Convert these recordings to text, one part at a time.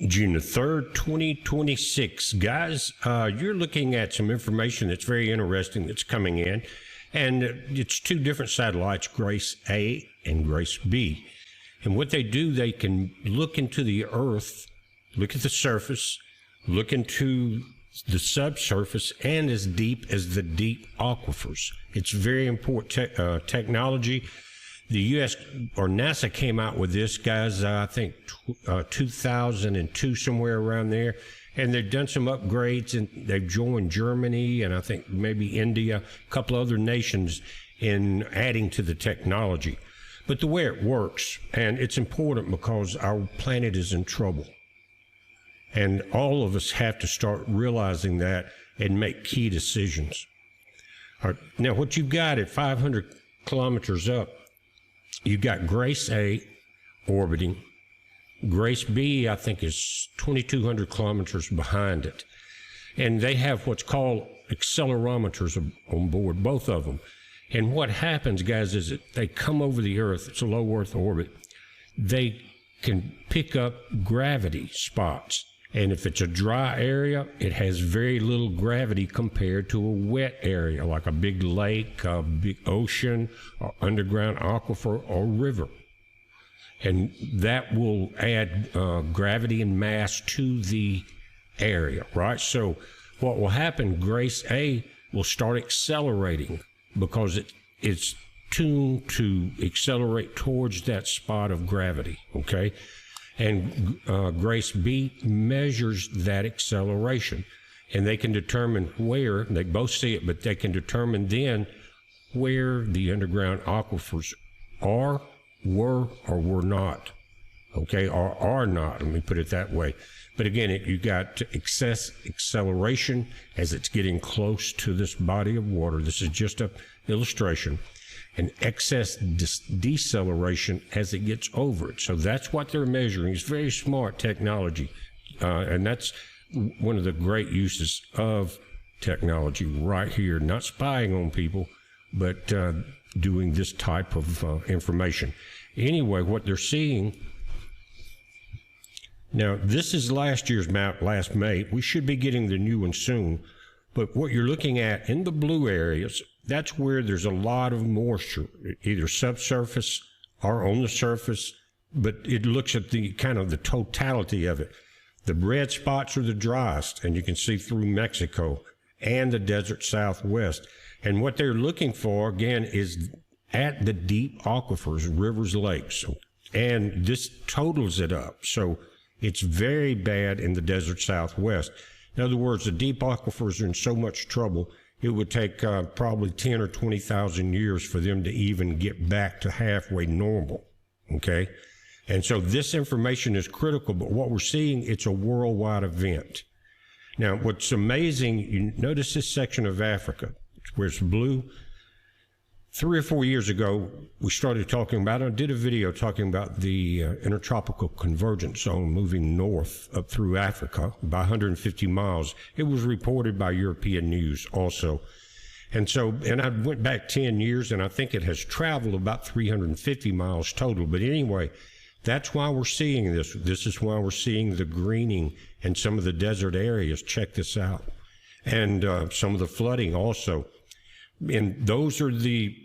June the 3rd, 2026. Guys, you're looking at some information that's very interesting that's coming in, and it's two different satellites, Grace A and Grace B. And what they do, they can look into the Earth, look at the surface, look into the subsurface, and as deep as the deep aquifers. It's very important technology. The U.S. or NASA came out with this, guys, I think 2002, somewhere around there. And they've done some upgrades, and they've joined Germany and I think maybe India, a couple other nations in adding to the technology. But the way it works, and it's important because our planet is in trouble. And all of us have to start realizing that and make key decisions. All right, now, what you've got at 500 kilometers up, you've got Grace A orbiting. Grace B, I think, is 2,200 kilometers behind it. And they have what's called accelerometers on board, both of them. And what happens, guys, is that they come over the Earth. It's a low Earth orbit. They can pick up gravity spots. And if it's a dry area, it has very little gravity compared to a wet area, like a big lake, a big ocean, or underground aquifer, or river. And that will add gravity and mass to the area, right? So what will happen, Grace A will start accelerating because it's tuned to accelerate towards that spot of gravity, okay? And Grace B measures that acceleration, and they can determine where, they both see it, but they can determine then where the underground aquifers are, were, or were not, okay, or are not, let me put it that way. But again, you got excess acceleration as it's getting close to this body of water. This is just an illustration. And excess deceleration as it gets over it. So that's what they're measuring. It's very smart technology. And that's one of the great uses of technology right here. Not spying on people, but doing this type of information. Anyway, what they're seeing, now this is last year's map, last May. We should be getting the new one soon. But what you're looking at in the blue areas, that's where there's a lot of moisture, either subsurface or on the surface, but it looks at the kind of the totality of it. The red spots are the driest, and you can see through Mexico and the desert Southwest. And what they're looking for, again, is at the deep aquifers, rivers, lakes. And this totals it up. So it's very bad in the desert Southwest. In other words, the deep aquifers are in so much trouble, it would take probably 10 or 20,000 years for them to even get back to halfway normal, okay? And so this information is critical, but what we're seeing, it's a worldwide event. Now, what's amazing, you notice this section of Africa, where it's blue. 3 or 4 years ago, we started talking about, I did a video talking about the intertropical convergence zone moving north up through Africa by 150 miles. It was reported by European news also. And so, and I went back 10 years, and I think it has traveled about 350 miles total. But anyway, that's why we're seeing this. This is why we're seeing the greening in some of the desert areas. Check this out. And some of the flooding also. And those are the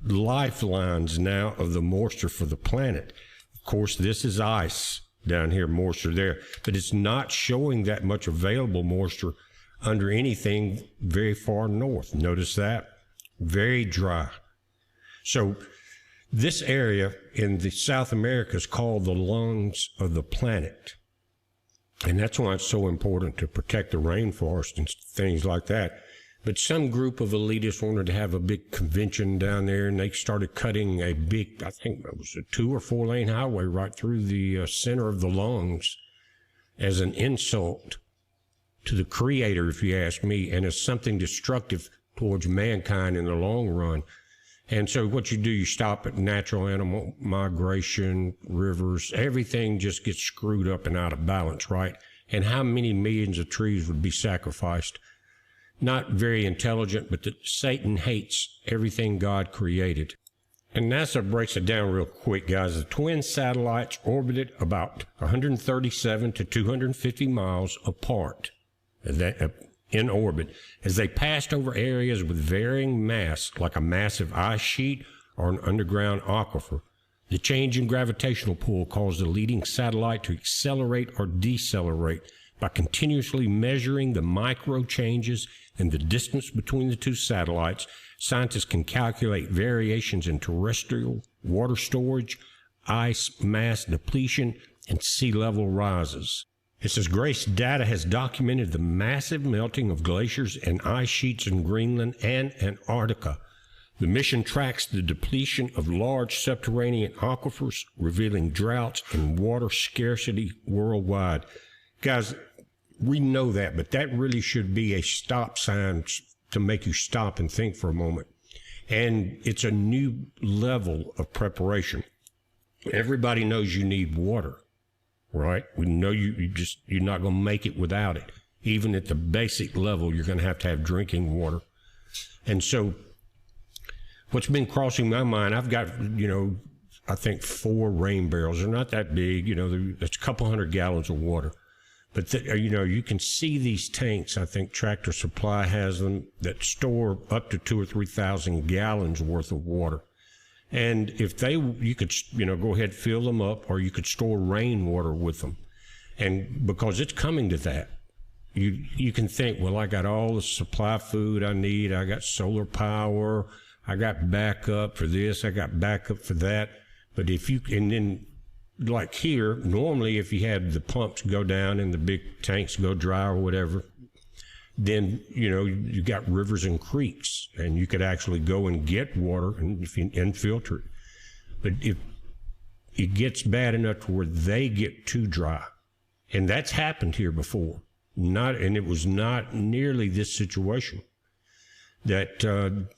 lifelines now of the moisture for the planet. Of course, this is ice down here, moisture there, but it's not showing that much available moisture under anything very far north. Notice that? Very dry. So this area in the South America is called the lungs of the planet. And that's why it's so important to protect the rainforest and things like that. But some group of elitists wanted to have a big convention down there, and they started cutting a big, I think it was a 2 or 4 lane highway right through the center of the lungs as an insult to the Creator, if you ask me, and as something destructive towards mankind in the long run. And so what you do, you stop at natural animal migration, rivers, everything just gets screwed up and out of balance, right? And how many millions of trees would be sacrificed? Not very intelligent, but that Satan hates everything God created. And NASA breaks it down real quick, guys. The twin satellites orbited about 137 to 250 miles apart in orbit as they passed over areas with varying mass, like a massive ice sheet or an underground aquifer. The change in gravitational pull caused the leading satellite to accelerate or decelerate. By continuously measuring the micro changes in the distance between the two satellites, scientists can calculate variations in terrestrial water storage, ice mass depletion, and sea level rises. It says GRACE data has documented the massive melting of glaciers and ice sheets in Greenland and Antarctica. The mission tracks the depletion of large subterranean aquifers, revealing droughts and water scarcity worldwide. Guys, we know that, but that really should be a stop sign to make you stop and think for a moment. And it's a new level of preparation. Everybody knows you need water, right? We know you're not going to make it without it. Even at the basic level, you're going to have drinking water. And so what's been crossing my mind, I've got, I think 4 rain barrels. They're not that big, that's a couple hundred gallons of water. But, you can see these tanks. I think Tractor Supply has them that store up to 2,000 or 3,000 gallons worth of water. And if you could, go ahead, fill them up, or you could store rainwater with them. And because it's coming to that, you can think, well, I got all the supply food I need. I got solar power. I got backup for this. I got backup for that. But and then, like here, normally if you had the pumps go down and the big tanks go dry or whatever, then, you got rivers and creeks, and you could actually go and get water and filter it. But if it gets bad enough to where they get too dry, and that's happened here before, and it was not nearly this situation, that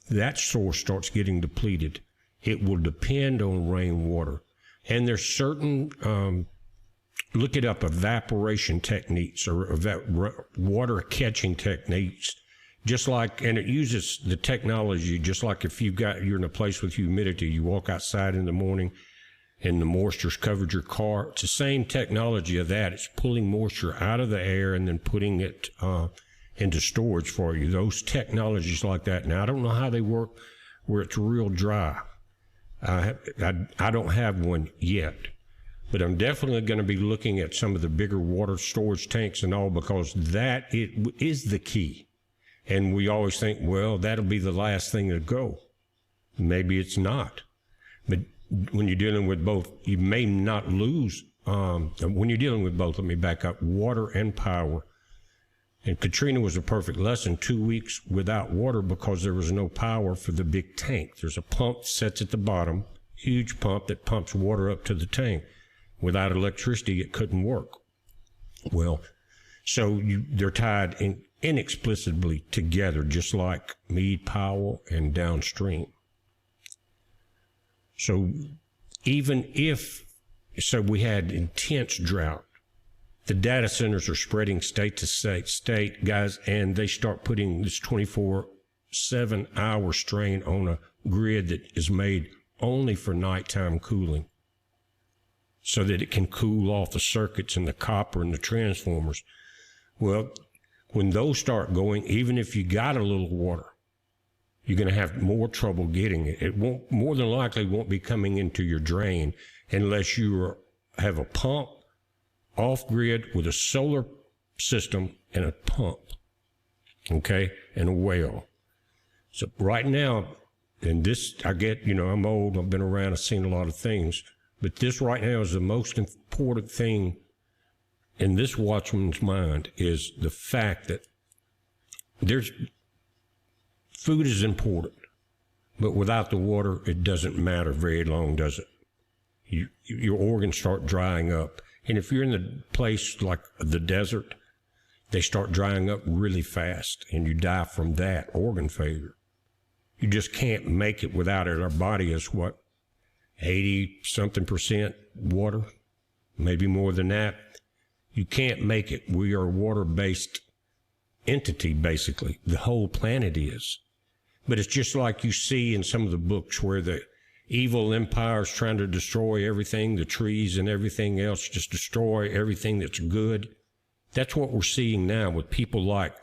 that source starts getting depleted. It will depend on rainwater. And there's certain, look it up, evaporation techniques or water catching techniques, and it uses the technology, just like if you're in a place with humidity, you walk outside in the morning and the moisture's covered your car. It's the same technology of that. It's pulling moisture out of the air and then putting it into storage for you. Those technologies like that. Now, I don't know how they work where it's real dry. I don't have one yet, but I'm definitely going to be looking at some of the bigger water storage tanks and all, because it is the key. And we always think, well, that'll be the last thing to go. Maybe it's not. But when you're dealing with both, you may not lose. When you're dealing with both, let me back up, water and power. And Katrina was a perfect lesson. 2 weeks without water because there was no power for the big tank. There's a pump that sits at the bottom, huge pump that pumps water up to the tank. Without electricity, it couldn't work. Well, so they're tied inexplicably together, just like Meade, Powell, and downstream. So even so we had intense drought. The data centers are spreading state to state, guys, and they start putting this 24/7-hour strain on a grid that is made only for nighttime cooling, so that it can cool off the circuits and the copper and the transformers. Well, when those start going, even if you got a little water, you're going to have more trouble getting it. It won't, more than likely won't be coming into your drain unless you have a pump off-grid with a solar system and a pump, okay, and a well. So right now, and this, I'm old, I've been around, I've seen a lot of things, but this right now is the most important thing in this watchman's mind, is the fact that food is important, but without the water, it doesn't matter very long, does it? Your organs start drying up. And if you're in the place like the desert, they start drying up really fast, and you die from that organ failure. You just can't make it without it. Our body is 80-something% water, maybe more than that. You can't make it. We are a water-based entity, basically. The whole planet is. But it's just like you see in some of the books where evil empires trying to destroy everything, the trees and everything else, just destroy everything that's good. That's what we're seeing now with people like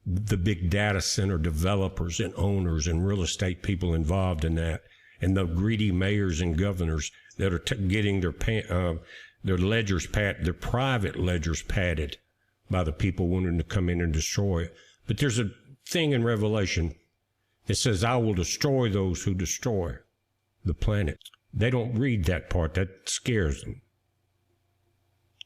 the big data center developers and owners and real estate people involved in that, and the greedy mayors and governors that are getting their ledgers their private ledgers padded by the people wanting to come in and destroy it. But there's a thing in Revelation that says, I will destroy those who destroy the planet. They don't read that part. That scares them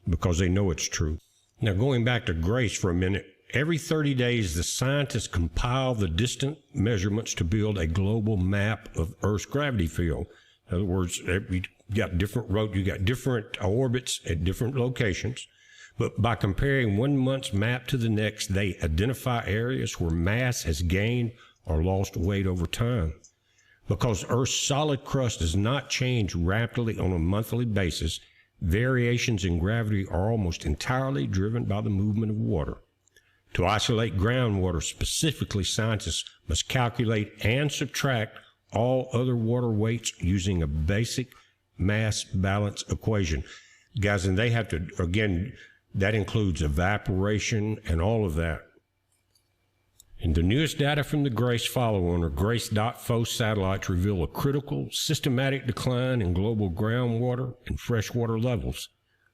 because they know it's true. Now, going back to grace for a minute, every 30 days, the scientists compile the distant measurements to build a global map of Earth's gravity field. In other words, you got different orbits at different locations. But by comparing 1 month's map to the next, they identify areas where mass has gained or lost weight over time. Because Earth's solid crust does not change rapidly on a monthly basis, variations in gravity are almost entirely driven by the movement of water. To isolate groundwater specifically, scientists must calculate and subtract all other water weights using a basic mass balance equation. Guys, and they have to, again, that includes evaporation and all of that. And the newest data from the GRACE follow-on, or GRACE.FO satellites, reveal a critical, systematic decline in global groundwater and freshwater levels,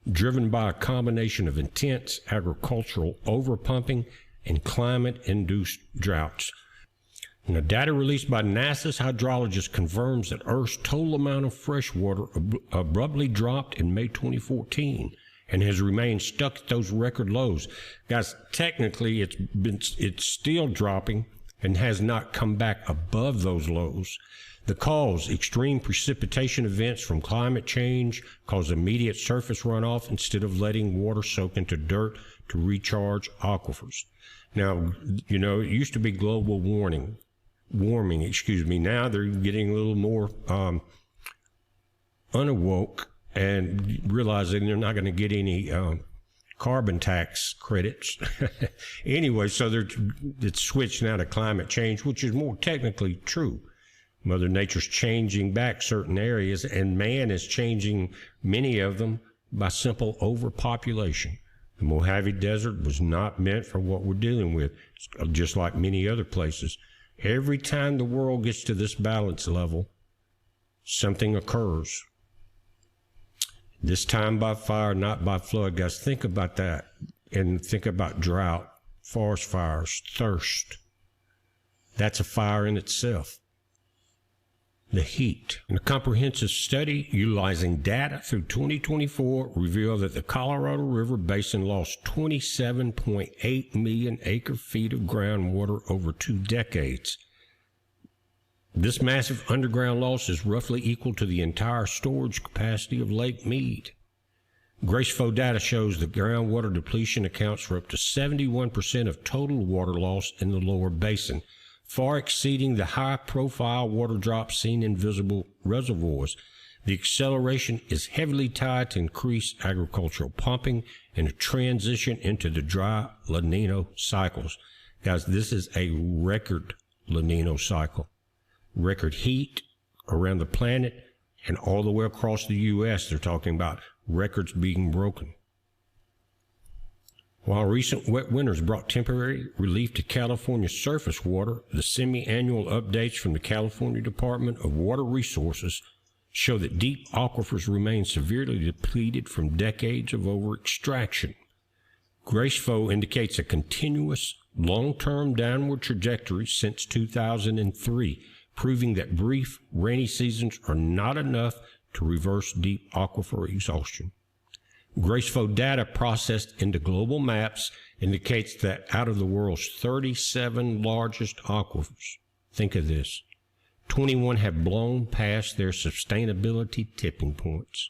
driven by a combination of intense agricultural overpumping and climate-induced droughts. And the data released by NASA's hydrologist confirms that Earth's total amount of fresh water abruptly dropped in May 2014 and has remained stuck at those record lows. Guys, technically it's still dropping and has not come back above those lows. The cause, extreme precipitation events from climate change, cause immediate surface runoff instead of letting water soak into dirt to recharge aquifers. Now, you know, it used to be global warming. Now they're getting a little more unawoke and realizing they're not going to get any carbon tax credits. Anyway, so it's switched now to climate change, which is more technically true. Mother Nature's changing back certain areas, and man is changing many of them by simple overpopulation. The Mojave Desert was not meant for what we're dealing with, just like many other places. Every time the world gets to this balance level, something occurs. This time by fire, not by flood. Guys, think about that. And think about drought, forest fires, thirst. That's a fire in itself. The heat. And a comprehensive study utilizing data through 2024 revealed that the Colorado River Basin lost 27.8 million acre-feet of groundwater over 2 decades. This massive underground loss is roughly equal to the entire storage capacity of Lake Mead. GRACE.FO data shows that groundwater depletion accounts for up to 71% of total water loss in the lower basin, far exceeding the high-profile water drops seen in visible reservoirs. The acceleration is heavily tied to increased agricultural pumping and a transition into the dry La Nina cycles. Guys, this is a record La Nina cycle. Record heat around the planet and all the way across the U.S. They're talking about records being broken. While recent wet winters brought temporary relief to California surface water, the semi-annual updates from the California Department of Water Resources show that deep aquifers remain severely depleted from decades of over-extraction. GRACE.FO indicates a continuous, long-term downward trajectory since 2003, proving that brief, rainy seasons are not enough to reverse deep aquifer exhaustion. GRACE.FO data processed into global maps indicates that out of the world's 37 largest aquifers, think of this, 21 have blown past their sustainability tipping points.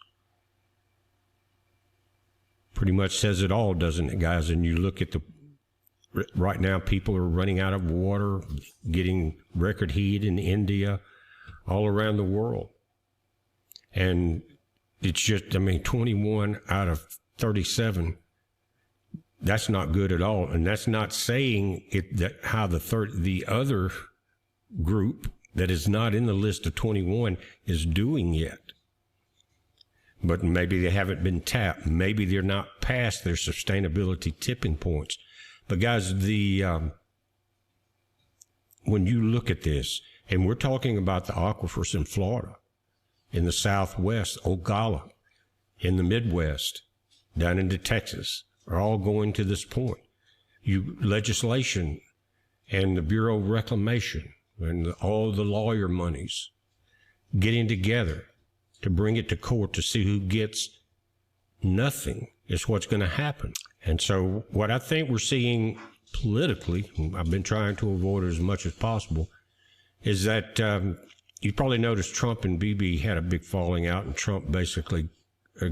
Pretty much says it all, doesn't it, guys? And you look at right now, people are running out of water, getting record heat in India, all around the world. And it's just, 21 out of 37, that's not good at all. And that's not saying that how the other group, that is not in the list of 21 is doing yet. But maybe they haven't been tapped. Maybe they're not past their sustainability tipping points. But guys, when you look at this, and we're talking about the aquifers in Florida, in the Southwest, Ocala, in the Midwest, down into Texas, are all going to this point. Legislation and the Bureau of Reclamation and all the lawyer monies getting together to bring it to court to see who gets nothing is what's going to happen. And so what I think we're seeing politically, I've been trying to avoid it as much as possible, is that you probably noticed Trump and Bibi had a big falling out, and Trump basically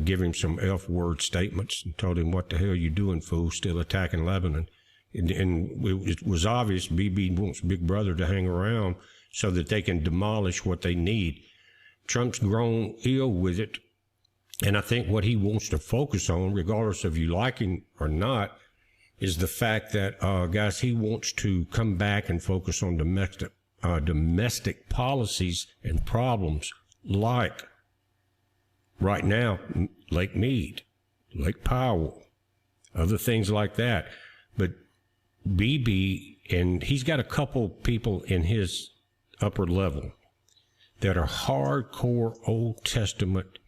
gave him some F-word statements and told him, "What the hell you doing, fool, still attacking Lebanon?" And it was obvious Bibi wants Big Brother to hang around so that they can demolish what they need. Trump's grown ill with it, and I think what he wants to focus on, regardless of you liking or not, is the fact that, guys, he wants to come back and focus on domestic policies and problems like, right now, Lake Mead, Lake Powell, other things like that. But Bibi, and he's got a couple people in his upper level that are hardcore Old Testament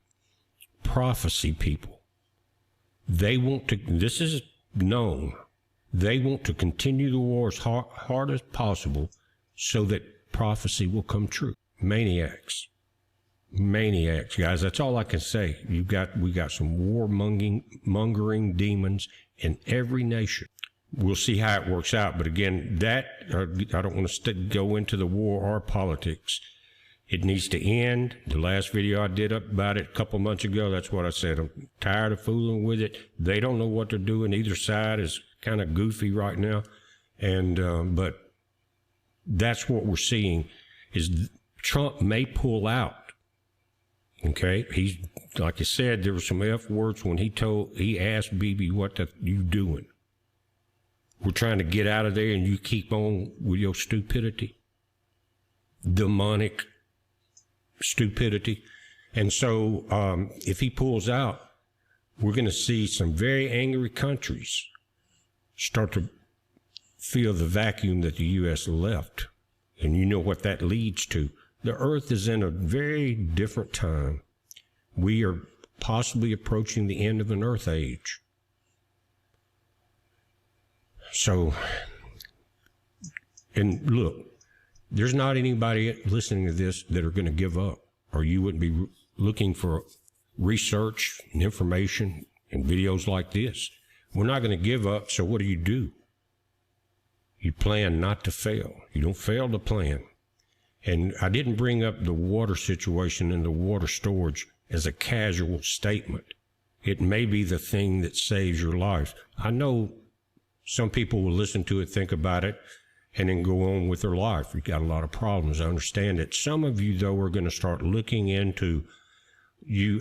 prophecy people. They want to, this is known, they want to continue the war as hard as possible so that prophecy will come true. Maniacs, guys. That's all I can say. We got some warmongering demons in every nation. We'll see how it works out. But again, I don't want to go into the war or politics. It needs to end. The last video I did about it a couple months ago, that's what I said. I'm tired of fooling with it. They don't know what they're doing. Either side is kind of goofy right now. And but that's what we're seeing, is Trump may pull out. Okay? He's, like I said, there were some F words when he asked Bibi, "What are you doing? We're trying to get out of there and you keep on with your stupidity." Demonic stupidity. And so if he pulls out, we're going to see some very angry countries start to feel the vacuum that the U.S. left. And you know what that leads to. The earth is in a very different time. We are possibly approaching the end of an earth age. So, and look, there's not anybody listening to this that are going to give up, or you wouldn't be looking for research and information and videos like this. We're not going to give up, so what do? You plan not to fail. You don't fail to plan. And I didn't bring up the water situation and the water storage as a casual statement. It may be the thing that saves your life. I know some people will listen to it, think about it, and then go on with their life. You've got a lot of problems. I understand it. Some of you, though, are going to start looking into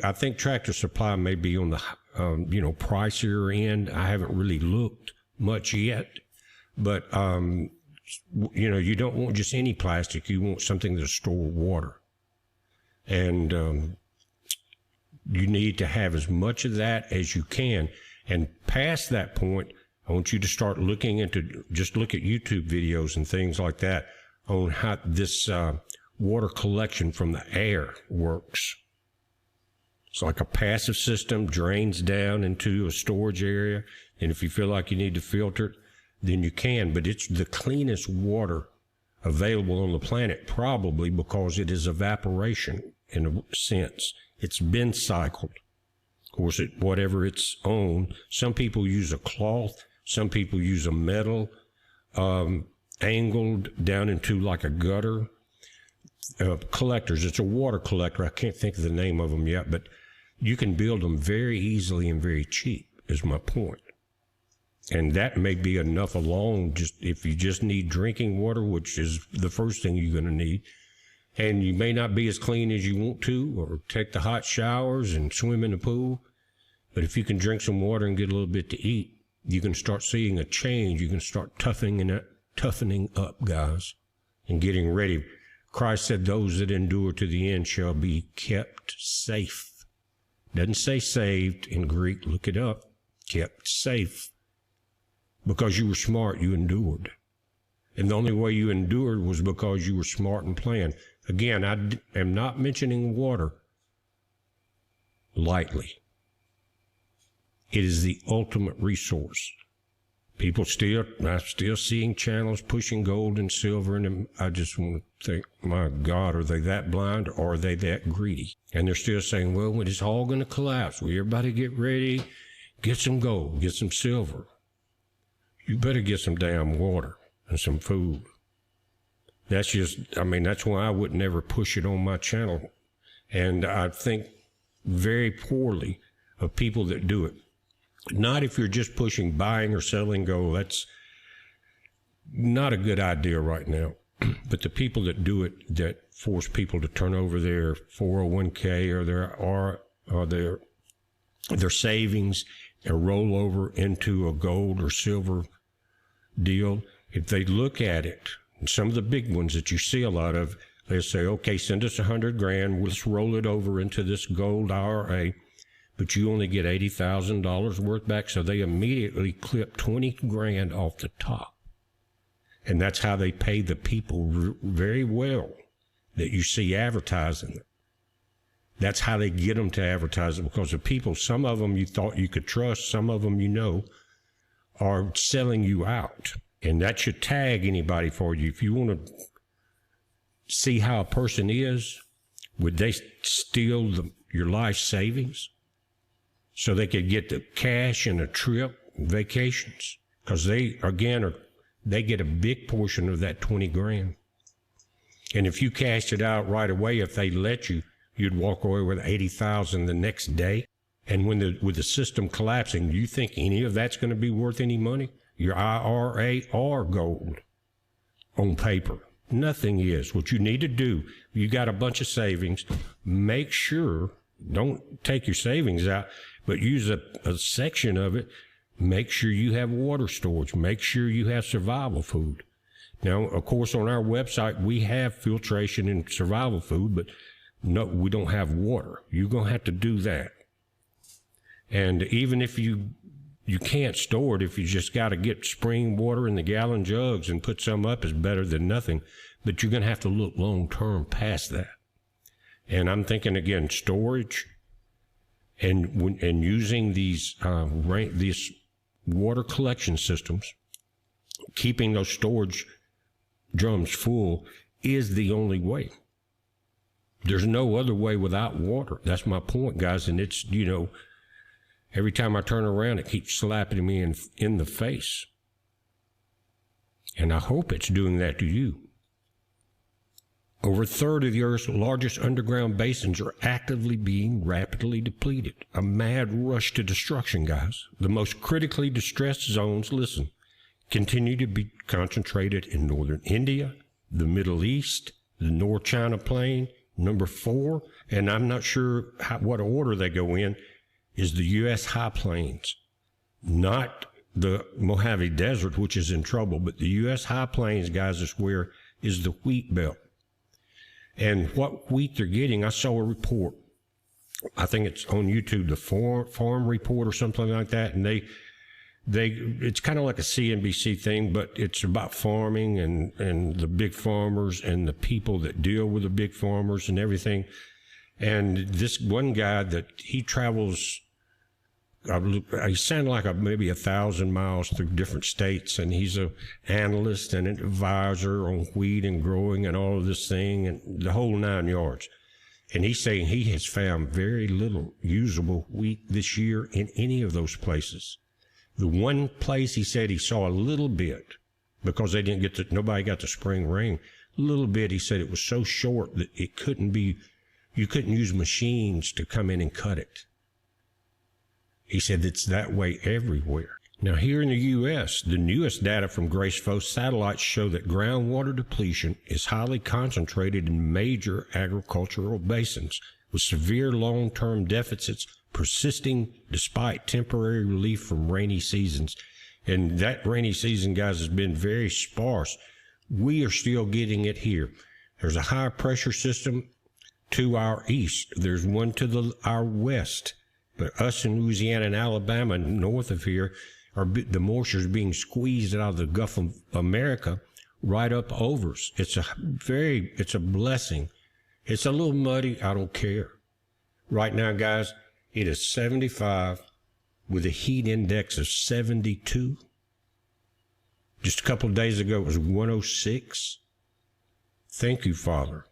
I think Tractor Supply may be on the, pricier end. I haven't really looked much yet, but, you don't want just any plastic. You want something to store water. And you need to have as much of that as you can. And past that point, I want you to start looking into, just look at YouTube videos and things like that on how this water collection from the air works. It's like a passive system, drains down into a storage area. And if you feel like you need to filter it, then you can. But it's the cleanest water available on the planet, probably because it is evaporation in a sense. It's been cycled. Of course, whatever it's on. Some people use a cloth. Some people use a metal angled down into like a gutter. Collectors, it's a water collector. I can't think of the name of them yet, but you can build them very easily and very cheap, is my point. And that may be enough alone, just if you just need drinking water, which is the first thing you're going to need. And you may not be as clean as you want to, or take the hot showers and swim in the pool. But if you can drink some water and get a little bit to eat, you can start seeing a change. You can start toughening up, guys, and getting ready. Of Christ said, those that endure to the end shall be kept safe. Doesn't say saved in Greek. Look it up. Kept safe. Because you were smart, you endured. And the only way you endured was because you were smart and planned. Again, I am not mentioning water lightly. It is the ultimate resource. I'm still seeing channels pushing gold and silver, and I just want to think, my God, are they that blind or are they that greedy? And they're still saying, well, it's all going to collapse. Well, everybody get ready, get some gold, get some silver. You better get some damn water and some food. That's why I would never push it on my channel. And I think very poorly of people that do it. Not if you're just pushing buying or selling gold. That's not a good idea right now. But the people that do it, that force people to turn over their 401k or their savings and roll over into a gold or silver deal, if they look at it, and some of the big ones that you see a lot of, they say, okay, send us $100,000, let's roll it over into this gold IRA, but you only get $80,000 worth back. So they immediately clip $20,000 off the top. And that's how they pay the people very well that you see advertising it. That's how they get them to advertise it, because the people, some of them you thought you could trust, some of them are selling you out. And that should tag anybody for you. If you want to see how a person is, would they steal your life savings so they could get the cash and a trip, vacations? Because they get a big portion of that $20,000. And if you cashed it out right away, if they let you, you'd walk away with $80,000 the next day. And with the system collapsing, do you think any of that's going to be worth any money? Your IRA or gold on paper? Nothing is. What you need to do, you got a bunch of savings, make sure, don't take your savings out, but use a section of it. Make sure you have water storage. Make sure you have survival food. Now, of course, on our website, we have filtration and survival food, but no, we don't have water. You're going to have to do that. And even if you can't store it, if you just got to get spring water in the gallon jugs and put some up, is better than nothing. But you're going to have to look long-term past that. And I'm thinking, again, storage and using these water collection systems, keeping those storage drums full is the only way. There's no other way without water. That's my point, guys. And it's, every time I turn around, it keeps slapping me in the face. And I hope it's doing that to you. Over a third of the Earth's largest underground basins are actively being rapidly depleted. A mad rush to destruction, guys. The most critically distressed zones, listen, continue to be concentrated in northern India, the Middle East, the North China Plain. Number 4, and I'm not sure what order they go in, is the U.S. High Plains. Not the Mojave Desert, which is in trouble, but the U.S. High Plains, guys, is the wheat belt. And what wheat they're getting, I saw a report. I think it's on YouTube, the Farm Report or something like that, and it's kind of like a CNBC thing, but it's about farming and the big farmers and the people that deal with the big farmers and everything. And this one guy that he travels, he sounded like maybe 1,000 miles through different states, and he's an analyst and an advisor on wheat and growing and all of this thing and the whole 9 yards. And he's saying he has found very little usable wheat this year in any of those places. The one place he said he saw a little bit, because they didn't nobody got the spring rain, a little bit, he said it was so short that you couldn't use machines to come in and cut it. He said it's that way everywhere. Now, here in the U.S., the newest data from GRACE-FO satellites show that groundwater depletion is highly concentrated in major agricultural basins, with severe long-term deficits persisting despite temporary relief from rainy seasons. And that rainy season, guys, has been very sparse. We are still getting it here. There's a high pressure system to our east. There's one to our west. But us in Louisiana and Alabama, north of here, the moisture is being squeezed out of the Gulf of America right up over us. It's a blessing. It's a little muddy. I don't care. Right now, guys, it is 75 with a heat index of 72. Just a couple of days ago, it was 106. Thank you, Father.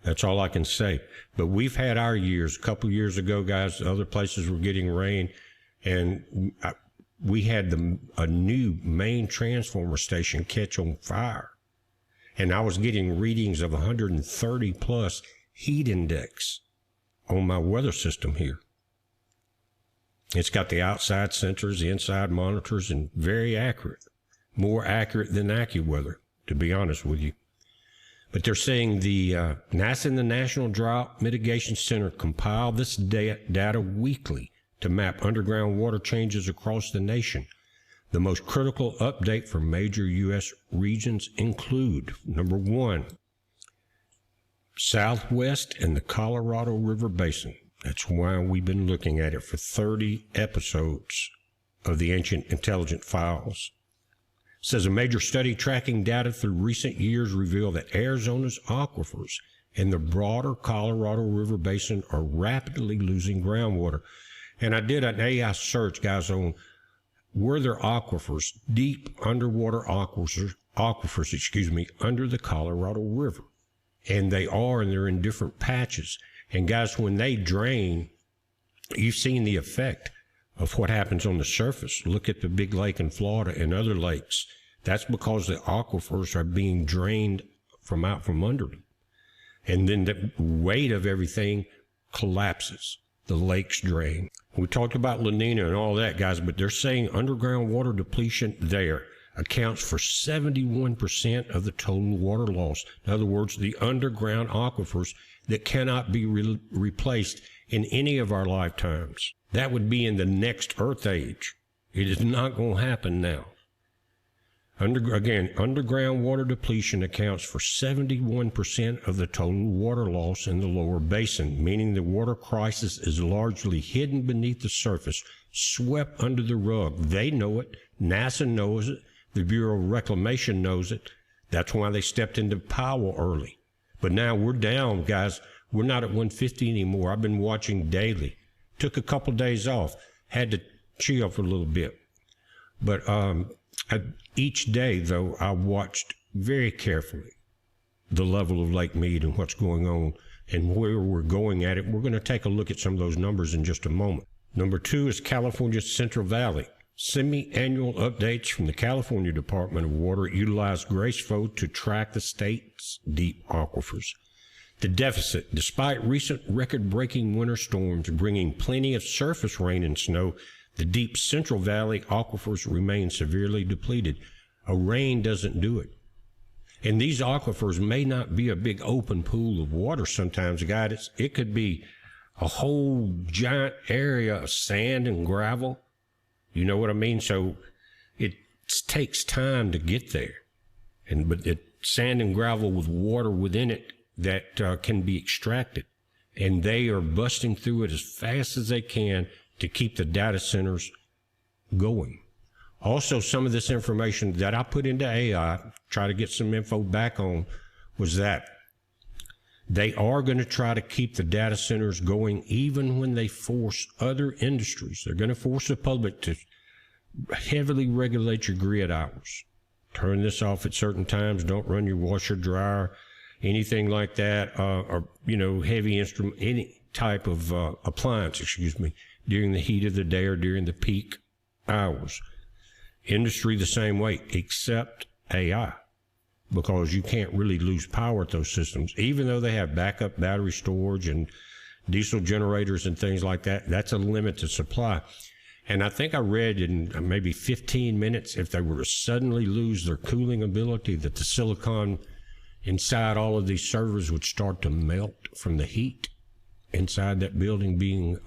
That's all I can say. But we've had our years. A couple of years ago, guys, other places were getting rain, and we had a new main transformer station catch on fire. And I was getting readings of 130 plus heat index on my weather system here. It's got the outside sensors, the inside monitors, and very accurate. More accurate than AccuWeather, to be honest with you. But they're saying the NASA and the National Drought Mitigation Center compile this data weekly to map underground water changes across the nation. The most critical update for major U.S. regions include, number 1, Southwest and the Colorado River Basin. That's why we've been looking at it for 30 episodes of the Ancient Intelligent Files. It says a major study tracking data through recent years revealed that Arizona's aquifers and the broader Colorado River Basin are rapidly losing groundwater. And I did an AI search, guys, on were there aquifers, deep underwater aquifers, under the Colorado River. And they are, and they're in different patches. And guys, when they drain, you've seen the effect of what happens on the surface. Look at the big lake in Florida and other lakes. That's because the aquifers are being drained from out from under them. And then the weight of everything collapses. The lakes drain. We talked about La Nina and all that, guys, but they're saying underground water depletion there accounts for 71% of the total water loss. In other words, the underground aquifers that cannot be replaced in any of our lifetimes. That would be in the next Earth age. It is not going to happen now. Underground water depletion accounts for 71% of the total water loss in the lower basin, meaning the water crisis is largely hidden beneath the surface, swept under the rug. They know it. NASA knows it. The Bureau of Reclamation knows it. That's why they stepped into Powell early. But now we're down, guys. We're not at 150 anymore. I've been watching daily. Took a couple days off. Had to chill for a little bit. But each day, though, I watched very carefully the level of Lake Mead and what's going on and where we're going at it. We're going to take a look at some of those numbers in just a moment. Number 2 is California's Central Valley. Semi-annual updates from the California Department of Water utilize GRACEFO to track the state's deep aquifers. The deficit, despite recent record-breaking winter storms bringing plenty of surface rain and snow, the deep Central Valley aquifers remain severely depleted. A rain doesn't do it. And these aquifers may not be a big open pool of water sometimes, guys. It could be a whole giant area of sand and gravel. You know what I mean? So it takes time to get there. But sand and gravel with water within it that can be extracted. And they are busting through it as fast as they can to keep the data centers going. Also, some of this information that I put into AI, try to get some info back on, was that they are going to try to keep the data centers going even when they force other industries. They're going to force the public to heavily regulate your grid hours. Turn this off at certain times. Don't run your washer, dryer, anything like that, or, heavy instrument, any type of appliance, during the heat of the day or during the peak hours. Industry the same way, except AI, because you can't really lose power at those systems. Even though they have backup battery storage and diesel generators and things like that, that's a limited supply. And I think I read in maybe 15 minutes, if they were to suddenly lose their cooling ability, that the silicon inside all of these servers would start to melt from the heat inside that building being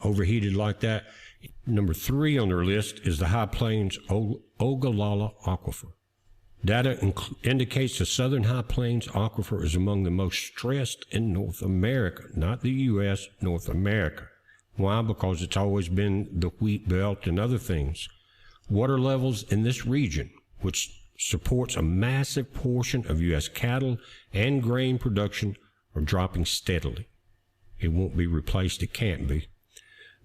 overheated like that. Number 3 on their list is the High Plains Ogallala Aquifer. Data indicates the Southern High Plains aquifer is among the most stressed in North America, not the U.S., North America. Why? Because it's always been the wheat belt and other things. Water levels in this region, which supports a massive portion of U.S. cattle and grain production, are dropping steadily. It won't be replaced. It can't be.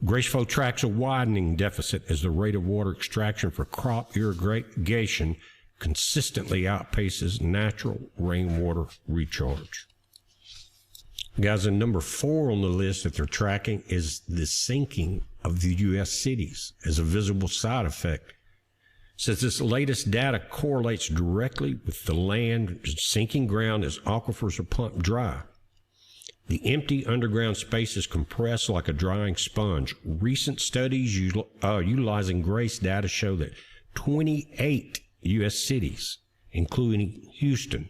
Graceful tracks a widening deficit as the rate of water extraction for crop irrigation consistently outpaces natural rainwater recharge. Guys, and number 4 on the list that they're tracking is the sinking of the U.S. cities as a visible side effect. Says this latest data correlates directly with the land sinking ground as aquifers are pumped dry. The empty underground spaces compress like a drying sponge. Recent studies utilizing GRACE data show that 28 U.S. cities, including Houston,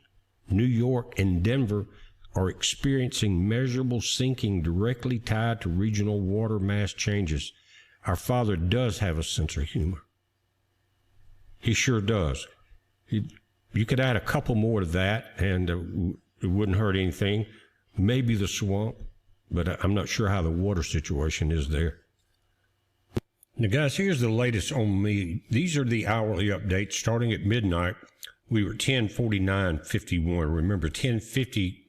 New York, and Denver, are experiencing measurable sinking directly tied to regional water mass changes. Our Father does have a sense of humor. He sure does. You could add a couple more to that, and it wouldn't hurt anything. Maybe the swamp, but I'm not sure how the water situation is there. Now, guys, here's the latest on me. These are the hourly updates. Starting at midnight, we were 1049.51. Remember, 1050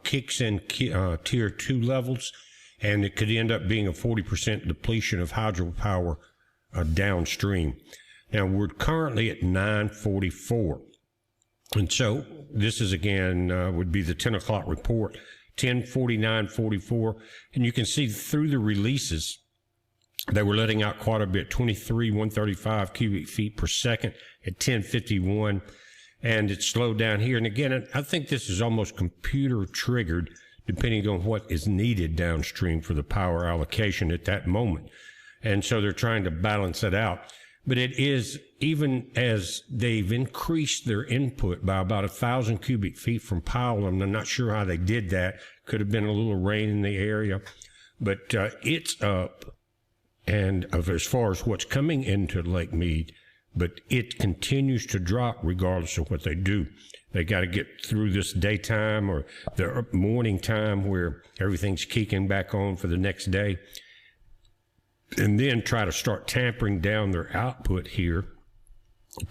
kicks in tier 2 levels, and it could end up being a 40% depletion of hydropower downstream. Now, we're currently at 944. And so this is, again, would be the 10 o'clock report, 1049.44. And you can see through the releases, they were letting out quite a bit, 135 cubic feet per second at 1051. And it slowed down here. And again, I think this is almost computer triggered, depending on what is needed downstream for the power allocation at that moment. And so they're trying to balance it out. But it is, even as they've increased their input by about 1,000 cubic feet from Powell, I'm not sure how they did that. Could have been a little rain in the area. But it's up. And as far as what's coming into Lake Mead, but it continues to drop regardless of what they do. They got to get through this daytime or the morning time where everything's kicking back on for the next day, and then try to start tampering down their output here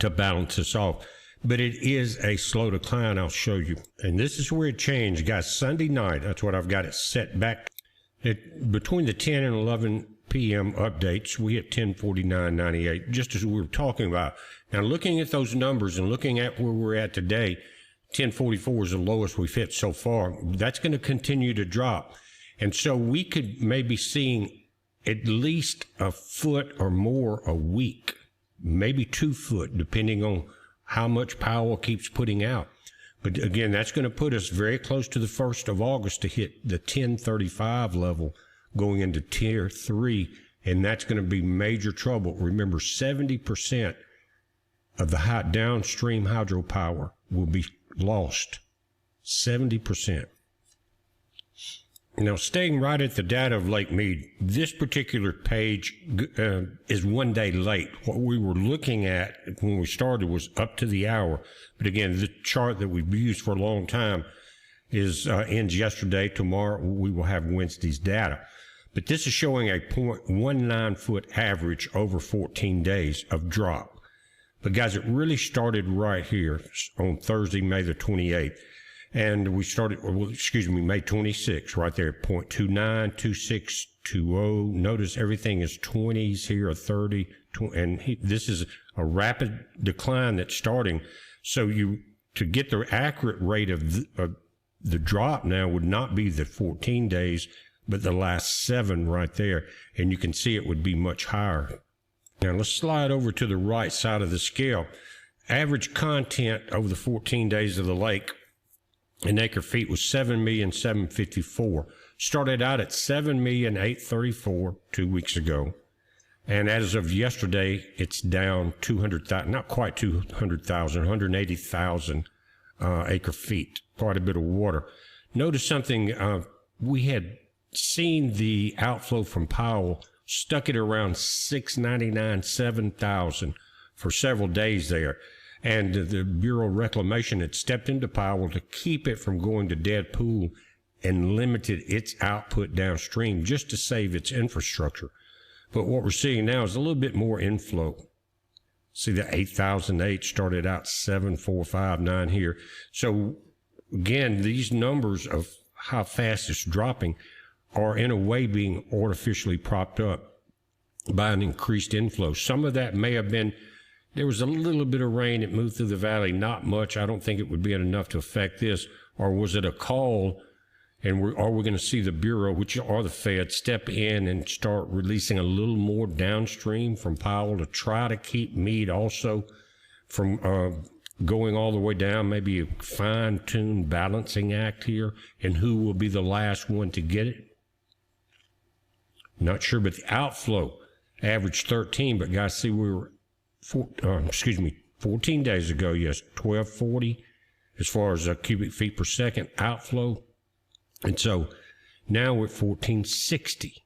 to balance this off. But it is a slow decline, I'll show you. And this is where it changed, guys. Sunday night, that's what I've got it set back. Between the 10 and 11 p.m. updates, we hit 1049.98, just as we were talking about. Now, looking at those numbers and looking at where we're at today, 1044 is the lowest we've hit so far. That's going to continue to drop. And so we could maybe seeing at least a foot or more a week, maybe 2 foot, depending on how much Powell keeps putting out. But again, that's going to put us very close to the 1st of August to hit the 1035 level going into tier 3, and that's going to be major trouble. Remember, 70% of the downstream hydropower will be lost. 70%. Now, staying right at the data of Lake Mead, this particular page is 1 day late. What we were looking at when we started was up to the hour. But again, the chart that we've used for a long time ends yesterday. Tomorrow, we will have Wednesday's data. But this is showing a 0.19 foot average over 14 days of drop. But guys, it really started right here on Thursday, May the 28th. And we started, May 26th, right there, 0.29, 26, 20. Notice everything is 20s here, a 30, 20, and this is a rapid decline that's starting. So to get the accurate rate of the drop now would not be the 14 days, but the last 7 right there. And you can see it would be much higher. Now let's slide over to the right side of the scale. Average content over the 14 days of the lake in acre feet was 7,754,000. Started out at 7,834,000 2 weeks ago. And as of yesterday, it's down 200,000, not quite 200,000, 180,000 acre feet, quite a bit of water. Notice something, we had seen the outflow from Powell stuck at around 699, 7,000 for several days there. And the Bureau of Reclamation had stepped into Powell to keep it from going to dead pool and limited its output downstream just to save its infrastructure. But what we're seeing now is a little bit more inflow. See, the 8,008 started out 7,459 here. So again, these numbers of how fast it's dropping are in a way being artificially propped up by an increased inflow. Some of that may have been, there was a little bit of rain that moved through the valley, not much. I don't think it would be enough to affect this. Or was it a call, and are we going to see the Bureau, which are the Fed, step in and start releasing a little more downstream from Powell to try to keep Meade also from going all the way down, maybe a fine-tuned balancing act here, and who will be the last one to get it? Not sure, but the outflow averaged 13, but guys, see, we were 14 days ago, yes, 1240 as far as cubic feet per second outflow. And so now we're at 1460.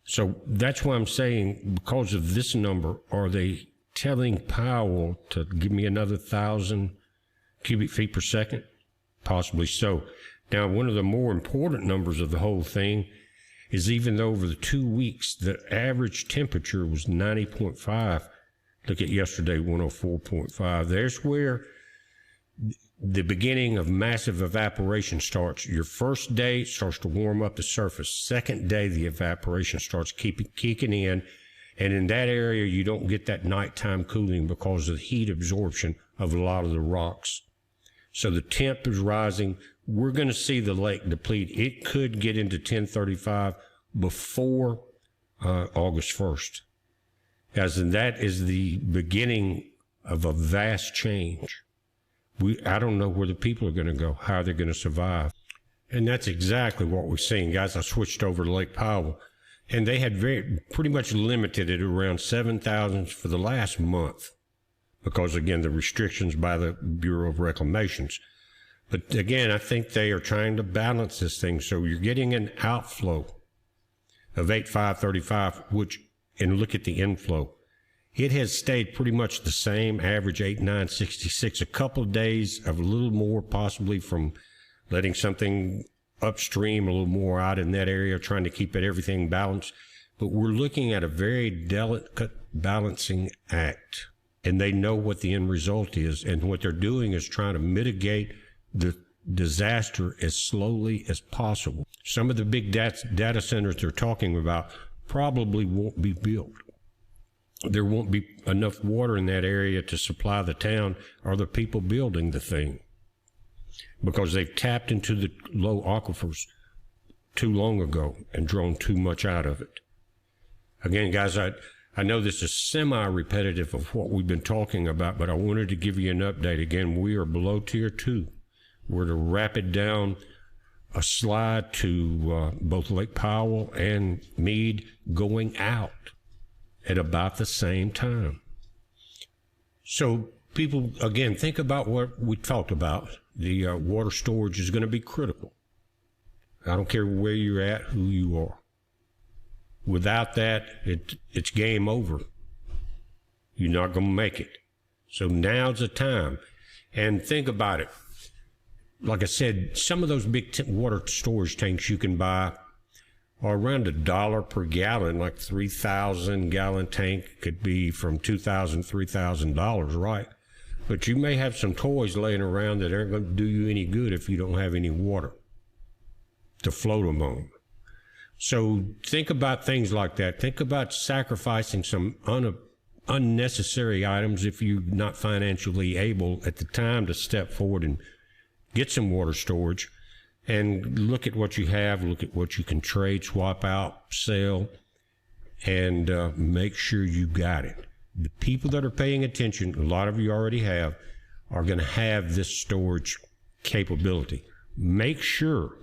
So that's why I'm saying, because of this number, are they telling Powell to give me another 1,000 cubic feet per second? Possibly so. Now, one of the more important numbers of the whole thing is even though over the 2 weeks, the average temperature was 90.5. Look at yesterday, 104.5. There's where the beginning of massive evaporation starts. Your first day starts to warm up the surface. Second day, the evaporation starts kicking in. And in that area, you don't get that nighttime cooling because of the heat absorption of a lot of the rocks. So the temp is rising. We're going to see the lake deplete. It could get into 1035 before August 1st. As in, that is the beginning of a vast change. I don't know where the people are going to go, how they're going to survive. And that's exactly what we're seeing. Guys, I switched over to Lake Powell, and they had pretty much limited it around 7,000 for the last month because, again, the restrictions by the Bureau of Reclamations. But, again, I think they are trying to balance this thing. So you're getting an outflow of 8,535, and look at the inflow. It has stayed pretty much the same, average 8,966. A couple of days of a little more, possibly from letting something upstream a little more out in that area, trying to keep everything balanced. But we're looking at a very delicate balancing act, and they know what the end result is. And what they're doing is trying to mitigate the disaster as slowly as possible. Some of the big data centers they're talking about probably won't be built. There won't be enough water in that area to supply the town or the people building the thing because they've tapped into the low aquifers too long ago and drawn too much out of it. Again, guys, I know this is semi-repetitive of what we've been talking about, but I wanted to give you an update. Again, we are below Tier 2. We're to rapid down a slide to both Lake Powell and Meade going out at about the same time. So people, again, think about what we talked about. The water storage is going to be critical. I don't care where you're at, who you are. Without that, it's game over. You're not going to make it. So now's the time. And think about it. Like I said, some of those big water storage tanks you can buy are around $1 per gallon, like 3,000 gallon tank could be from $2,000, $3,000, right? But you may have some toys laying around that aren't going to do you any good if you don't have any water to float them on. So think about things like that. Think about sacrificing some unnecessary items if you're not financially able at the time to step forward and get some water storage, and look at what you have, look at what you can trade, swap out, sell, and make sure you got it. The people that are paying attention, a lot of you already have, are going to have this storage capability. Make sure,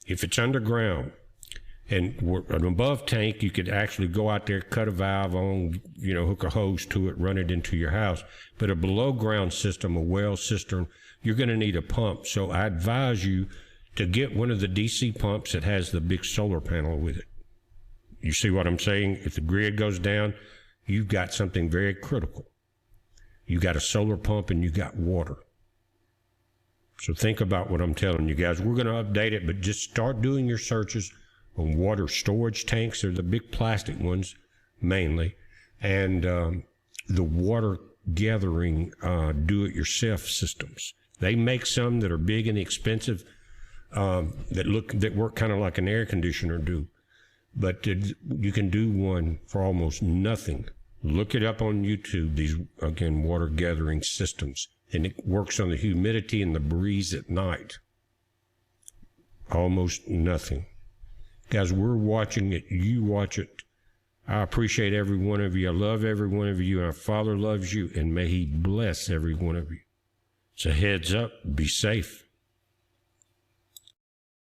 if it's underground and an above tank, you could actually go out there, cut a valve on, hook a hose to it, run it into your house. But a below ground system, a well cistern, you're going to need a pump. So I advise you to get one of the DC pumps that has the big solar panel with it. You see what I'm saying? If the grid goes down, you've got something very critical. You got a solar pump and you got water. So think about what I'm telling you guys. We're going to update it, but just start doing your searches on water storage tanks. They're the big plastic ones mainly, and the water gathering do-it-yourself systems. They make some that are big and expensive that work kind of like an air conditioner do, but you can do one for almost nothing. Look it up on YouTube. These, again, water gathering systems, and it works on the humidity and the breeze at night. Almost nothing. Guys, we're watching it. You watch it. I appreciate every one of you. I love every one of you. Our Father loves you, and may He bless every one of you. So heads up. Be safe.